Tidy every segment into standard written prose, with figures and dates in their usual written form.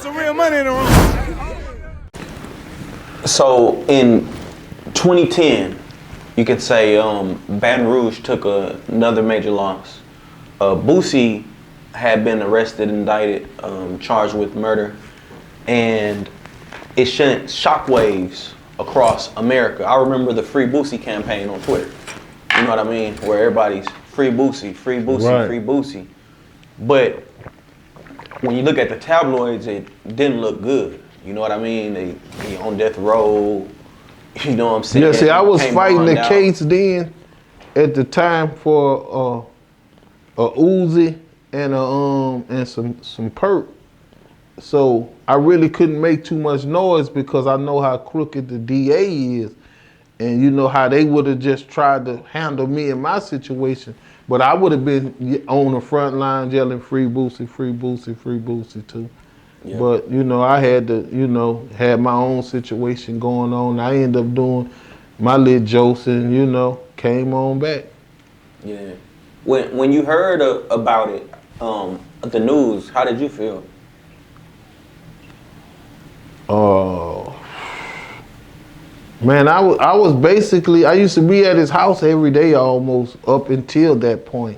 There's some real money in the room. So in 2010, you could say Baton Rouge took another major loss. Boosie had been arrested, indicted, charged with murder, and it sent shockwaves across America. I remember the Free Boosie campaign on Twitter. You know what I mean? Where everybody's free Boosie, free Boosie, right. Free Boosie. But when you look at the tabloids, it didn't look good. You know what I mean? They on death row. You know what I'm saying? Yeah, see, I was fighting the case then at the time for a Uzi and some perk. So I really couldn't make too much noise because I know how crooked the DA is. And you know how they would have just tried to handle me in my situation. But I would have been on the front line yelling free Boosie, free Boosie, free Boosie too. Yeah. But, you know, I had to, you know, had my own situation going on. I ended up doing my little jokes and, you know, came on back. Yeah. When you heard about it, the news, how did you feel? Man, I was basically, I used to be at his house every day almost up until that point.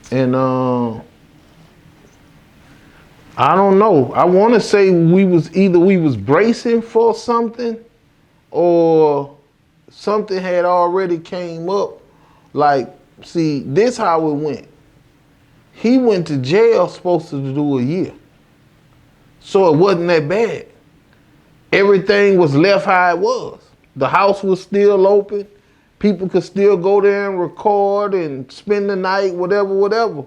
And I don't know. I want to say we was bracing for something or something had already came up. Like, see, this how it went. He went to jail supposed to do a year. So it wasn't that bad. Everything was left how it was. The house was still open. People could still go there and record and spend the night, whatever.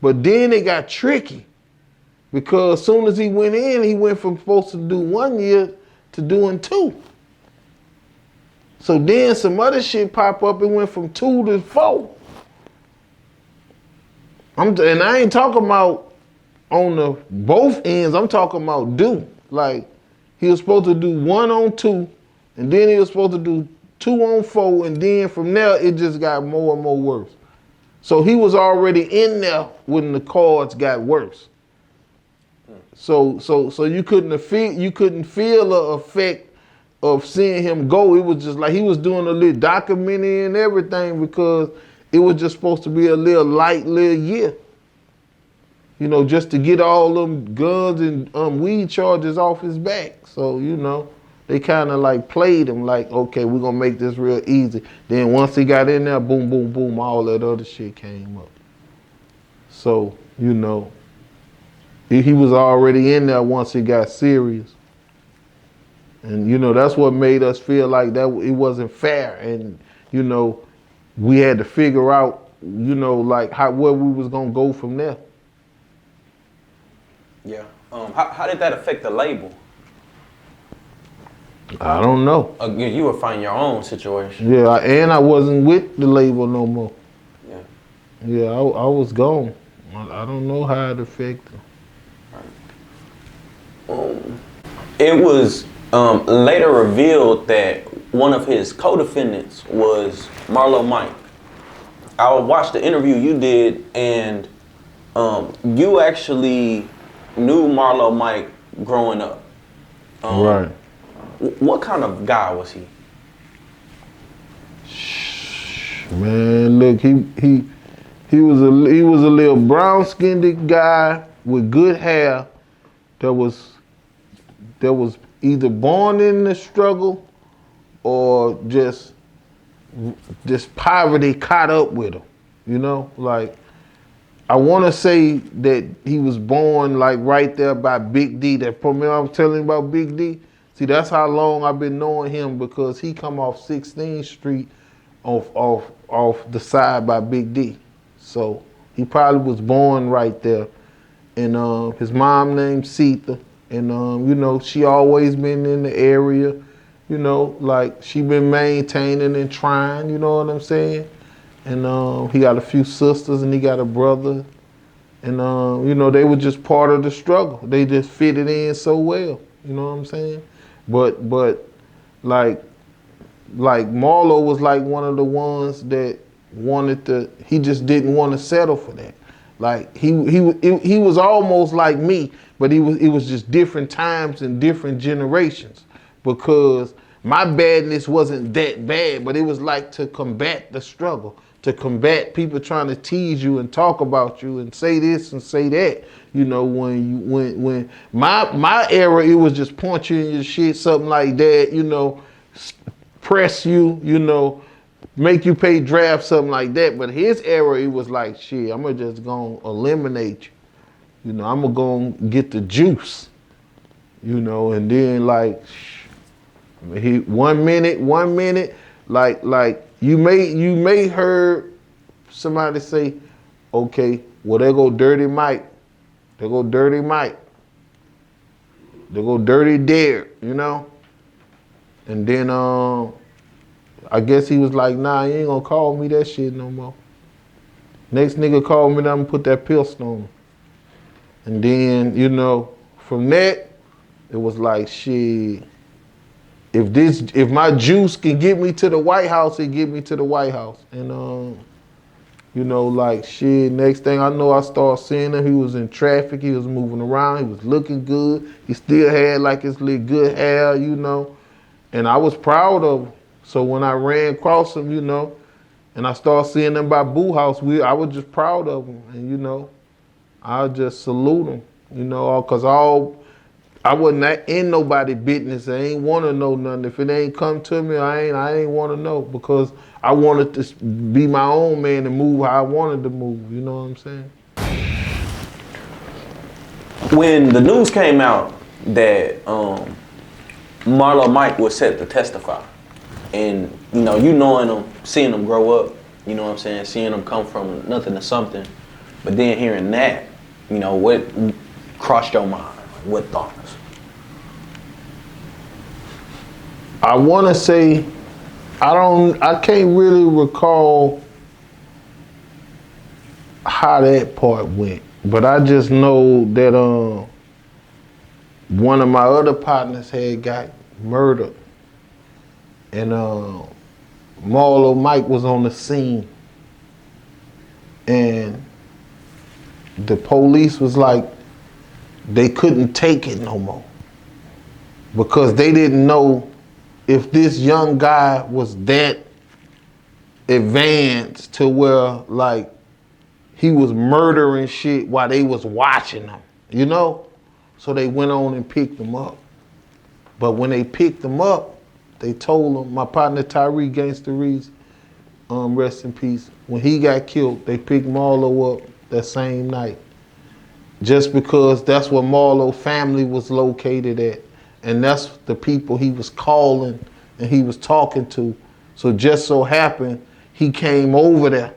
But then it got tricky because as soon as he went in, he went from supposed to do 1 year to doing 2. So then some other shit pop up. It went from 2 to 4. And I ain't talking about on the both ends. I'm talking about due. Like he was supposed to do 1 on 2. And then he was supposed to do 2 on 4, and then from there it just got more and more worse. So he was already in there when the cards got worse. So you couldn't feel the effect of seeing him go. It was just like he was doing a little documentary and everything because it was just supposed to be a little light little year. You know, just to get all them guns and weed charges off his back. So, you know. They kind of like played him like, okay, we're going to make this real easy. Then once he got in there, boom, boom, boom, all that other shit came up. So, you know, he was already in there once it got serious. And, you know, that's what made us feel like that it wasn't fair. And, you know, we had to figure out, you know, like where we was going to go from there. Yeah. How did that affect the label? I don't know. You were finding your own situation. Yeah, and I wasn't with the label no more. Yeah. Yeah, I was gone. I don't know how it affected. Right. It was later revealed that one of his co-defendants was Marlo Mike. I watched the interview you did, and you actually knew Marlo Mike growing up. Right. What kind of guy was he? Man, look, he was a little brown-skinned guy with good hair that was either born in the struggle or just poverty caught up with him. You know, like I want to say that he was born like right there by Big D. That from me, I was telling you about Big D. See, that's how long I've been knowing him because he come off 16th Street off the side by Big D. So he probably was born right there. And his mom named Sita. And, you know, she always been in the area, you know, like she been maintaining and trying, you know what I'm saying? And he got a few sisters and he got a brother. And, you know, they were just part of the struggle. They just fitted in so well, you know what I'm saying? But like Marlo was like one of the ones that he just didn't want to settle for that. Like he was almost like me, but it was just different times and different generations, because my badness wasn't that bad, but it was like to combat the struggle, to combat people trying to tease you and talk about you and say this and say that. You know, when my era, it was just punch you in your shit, something like that. You know, press you. You know, make you pay draft, something like that. But his era, it was like, shit, I'm gonna just gonna eliminate you. You know, I'm gonna get the juice. You know, and then like, he 1 minute, like you may heard somebody say, okay, well there go Dirty Mike, there go Dirty Mike, there go Dirty Dare, you know, and then I guess he was like, nah, you ain't gonna call me that shit no more. Next nigga called me, I'm gonna put that pistol on him. And then, you know, from that, it was like, shit, if my juice can get me to the White House, it get me to the White House. And you know, like shit, next thing I know, I start seeing him. He was in traffic, he was moving around, he was looking good. He still had like his little good hair, you know. And I was proud of him. So when I ran across him, you know, and I started seeing him by Boo House, I was just proud of him. And you know, I just salute him, you know, cause I wasn't in nobody's business. I ain't want to know nothing. If it ain't come to me, I ain't want to know, because I wanted to be my own man and move how I wanted to move. You know what I'm saying? When the news came out that Marlo Mike was set to testify, and you know, knowing him, seeing him grow up, you know what I'm saying, seeing him come from nothing to something, but then hearing that, you know, what crossed your mind? What thoughts? I want to say, I can't really recall how that part went, but I just know that one of my other partners had got murdered, and Marlo Mike was on the scene, and the police was like, they couldn't take it no more, because they didn't know if this young guy was that advanced to where like he was murdering shit while they was watching him, you know? So they went on and picked him up. But when they picked him up, they told him, my partner Tyree Gangsta Reese, rest in peace, when he got killed, they picked Marlo up that same night. Just because that's where Marlo family was located at. And that's the people he was calling and he was talking to. So just so happened, he came over there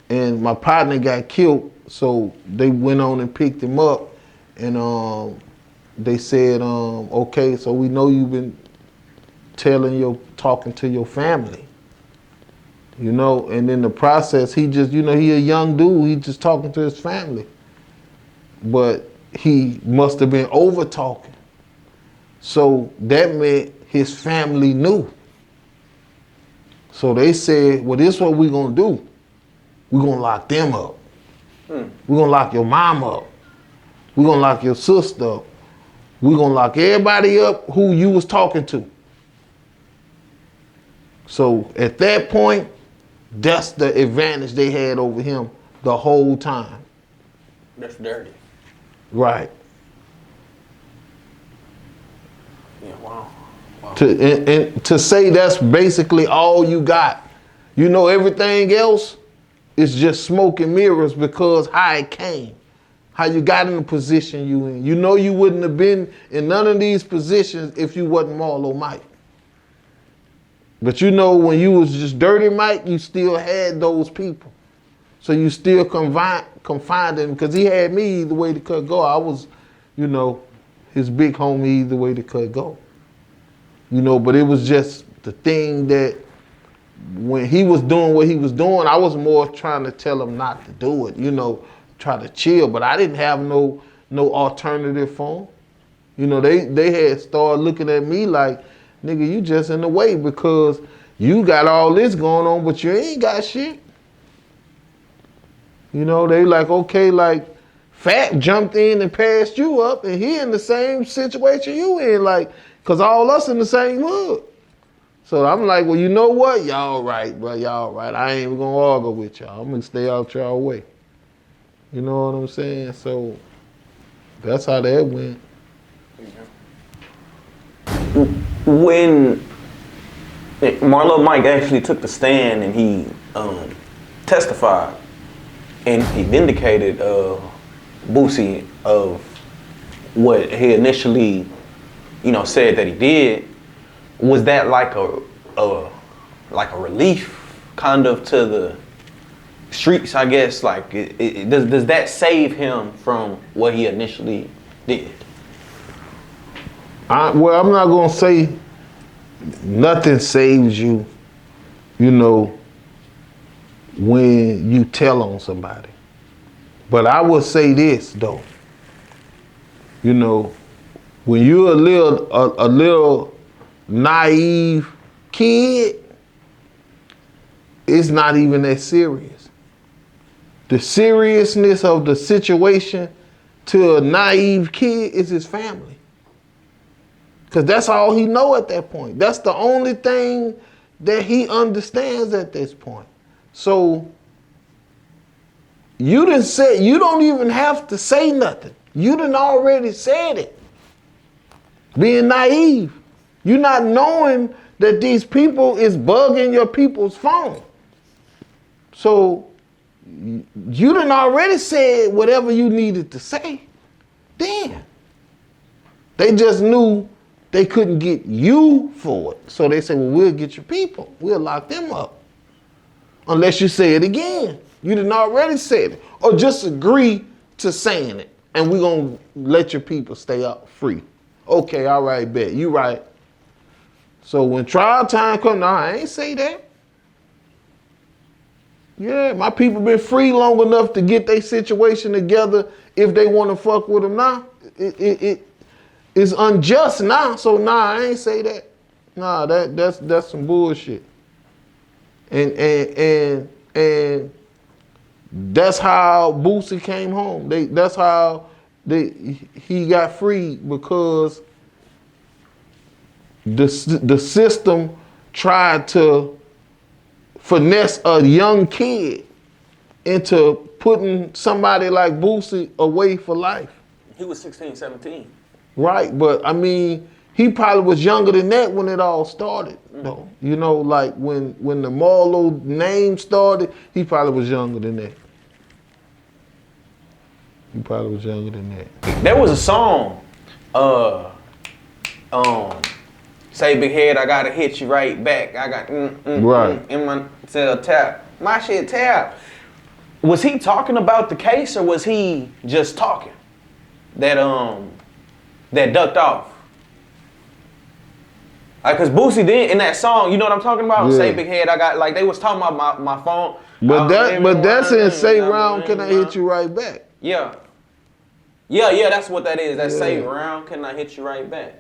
and my partner got killed. So they went on and picked him up, and they said, okay, so we know you've been talking to your family, you know, and in the process, he just, you know, he a young dude, he just talking to his family. But he must have been over talking. So that meant his family knew. So they said, well, this is what we're gonna do. We're gonna lock them up. We're gonna lock your mom up. We're gonna lock your sister up. We're gonna lock everybody up who you was talking to. So at that point, that's the advantage they had over him the whole time. That's dirty. Right. Yeah, wow. To say that's basically all you got. You know, everything else is just smoke and mirrors, because how it came, how you got in the position you in. You know, you wouldn't have been in none of these positions if you wasn't Marlo Mike. But you know, when you was just Dirty Mike, you still had those people. So you still confined him, because he had me either way the cut go. I was, you know, his big homie either way the cut go. You know, but it was just the thing that when he was doing what he was doing, I was more trying to tell him not to do it, you know, try to chill. But I didn't have no alternative for him. You know, they had started looking at me like, nigga, you just in the way because you got all this going on, but you ain't got shit. You know, they like, okay, like, Fat jumped in and passed you up, and he in the same situation you in, like, cause all us in the same hood. So I'm like, well, you know what? Y'all right, bro, y'all right. I ain't even gonna argue with y'all. I'm gonna stay out y'all way. You know what I'm saying? So that's how that went. When Marlo Mike actually took the stand and he testified, and he vindicated Boosie of what he initially, said that he did, was that like a relief kind of to the streets, I guess? Like, does that save him from what he initially did? Well, I'm not gonna say nothing saves you, when you tell on somebody. But I will say this though, when you're a little naive kid, it's not even that serious. The seriousness of the situation to a naive kid is his family. Because that's all he know at that point. That's the only thing that he understands at this point. So you don't even have to say nothing. You done already said it. Being naive. You're not knowing that these people is bugging your people's phone. So you done already said whatever you needed to say. Then they just knew they couldn't get you for it. So they said, well, we'll get your people. We'll lock them up. Unless you say it again. You done already said it. Or just agree to saying it. And we're going to let your people stay out free. Okay, all right, bet. You right. So when trial time comes, no, I ain't say that. Yeah, my people been free long enough to get their situation together if they want to fuck with them now. It's unjust now, so nah, I ain't say that. Nah, that's some bullshit. And that's how Boosie came home. That's how he got free, because the system tried to finesse a young kid into putting somebody like Boosie away for life. He was 16, 17. Right, but I mean, he probably was younger than that when it all started, though. Like when the Marlo name started, he probably was younger than that. There was a song, say big head, I gotta hit you right back. I got right in my cell tap. My shit tap. Was he talking about the case, or was he just talking? That ducked off. Like, cause Boosie did in that song, you know what I'm talking about? Yeah. Say big head, I got, like, they was talking about my phone. But that's in Say Round, Can I Hit You Right Back? Yeah, that's what that is. That Say Round, Can I Hit You Right Back?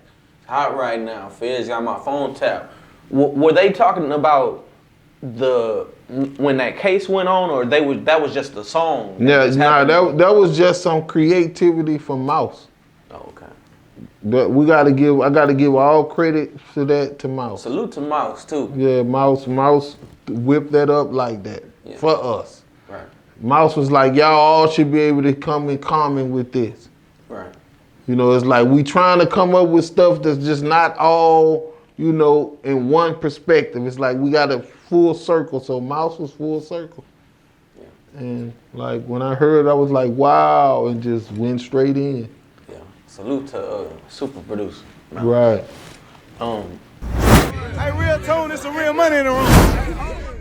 Hot right now, Fizz got my phone tapped. Were they talking about when that case went on, or that was just a song? That was just some creativity from Mouse. Oh, okay. But I gotta give all credit to that to Mouse. Salute to Mouse too. Yeah, Mouse whipped that up like that for us. Right. Mouse was like, y'all all should be able to come in common with this. Right. It's like we trying to come up with stuff that's just not all, in one perspective. It's like we got a full circle. So Mouse was full circle. Yeah. And like when I heard, I was like, wow, and just went straight in. Yeah. Salute to super producer. Right. Hey, RealToon, it's some real money in the room.